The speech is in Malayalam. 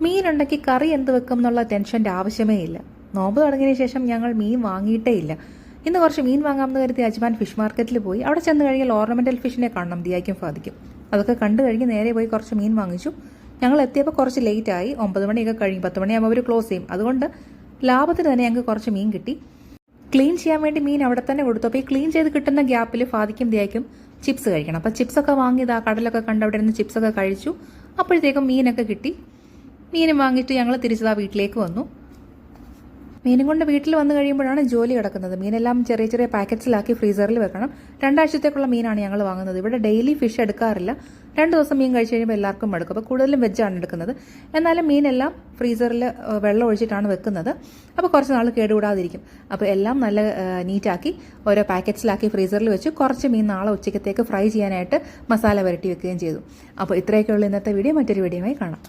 മീനുണ്ടെങ്കിൽ കറി എന്ത് വെക്കും എന്നുള്ള ടെൻഷൻ്റെ ആവശ്യമേ ഇല്ല. നോമ്പ് തുടങ്ങിയതിന് ശേഷം ഞങ്ങൾ മീൻ വാങ്ങിയിട്ടേ ഇല്ല. ഇന്ന് കുറച്ച് മീൻ വാങ്ങാമെന്ന് കരുതി അജ്മാൻ ഫിഷ് മാർക്കറ്റിൽ പോയി. അവിടെ ചെന്ന് കഴിഞ്ഞാൽ ഓർണമെന്റൽ ഫിഷിനെ കാണണം ദിയായ്ക്കും ഫാദിക്കും. അതൊക്കെ കണ്ടു കഴിഞ്ഞ് നേരെ പോയി കുറച്ച് മീൻ വാങ്ങിച്ചു. ഞങ്ങൾ എത്തിയപ്പോൾ കുറച്ച് ലേറ്റായി. 9 മണിയൊക്കെ കഴിഞ്ഞു. 10 മണിയാകുമ്പോൾ അവർ ക്ലോസ് ചെയ്യും. അതുകൊണ്ട് ലാഭത്തിന് തന്നെ ഞങ്ങൾക്ക് കുറച്ച് മീൻ കിട്ടി. ക്ലീൻ ചെയ്യാൻ വേണ്ടി മീൻ അവിടെ തന്നെ കൊടുത്തു. അപ്പോൾ ഈ ക്ലീൻ ചെയ്ത് കിട്ടുന്ന ഗ്യാപ്പിൽ ഫാദിക്കും ദിയായ്ക്കും ചിപ്സ് കഴിക്കണം. അപ്പോൾ ചിപ്സൊക്കെ വാങ്ങിയതാ കടലൊക്കെ കണ്ട് അവിടെ ഇരുന്ന് ചിപ്സൊക്കെ കഴിച്ചു. അപ്പോഴത്തേക്കും മീനൊക്കെ കിട്ടി. മീനും വാങ്ങിയിട്ട് ഞങ്ങൾ തിരിച്ചതാ വീട്ടിലേക്ക് വന്നു. മീനും കൊണ്ട് വീട്ടിൽ വന്നു കഴിയുമ്പോഴാണ് ജോലി കിടക്കുന്നത്. മീനെല്ലാം ചെറിയ ചെറിയ പാക്കറ്റ്സിലാക്കി ഫ്രീസറിൽ വെക്കണം. 2 ആഴ്ചത്തേക്കുള്ള മീനാണ് ഞങ്ങൾ വാങ്ങുന്നത്. ഇവിടെ ഡെയിലി ഫിഷ് എടുക്കാറില്ല. 2 ദിവസം മീൻ കഴിച്ച് കഴിയുമ്പോൾ എല്ലാവർക്കും മടുക്കും. അപ്പോൾ കൂടുതലും വെജാണ് എടുക്കുന്നത്. എന്നാലും മീനെല്ലാം ഫ്രീസറിൽ വെള്ളം ഒഴിച്ചിട്ടാണ് വെക്കുന്നത്. അപ്പോൾ കുറച്ച് നാൾ കേടുകൂടാതിരിക്കും. അപ്പോൾ എല്ലാം നല്ല നീറ്റാക്കി ഓരോ പാക്കറ്റ്സിലാക്കി ഫ്രീസറിൽ വെച്ച് കുറച്ച് മീൻ നാളെ ഉച്ചയ്ക്കത്തേക്ക് ഫ്രൈ ചെയ്യാനായിട്ട് മസാല പുരട്ടി വെക്കുകയും ചെയ്തു. അപ്പോൾ ഇത്രയൊക്കെയുള്ള ഇന്നത്തെ വീഡിയോ. മറ്റൊരു വീഡിയോയുമായി കാണാം.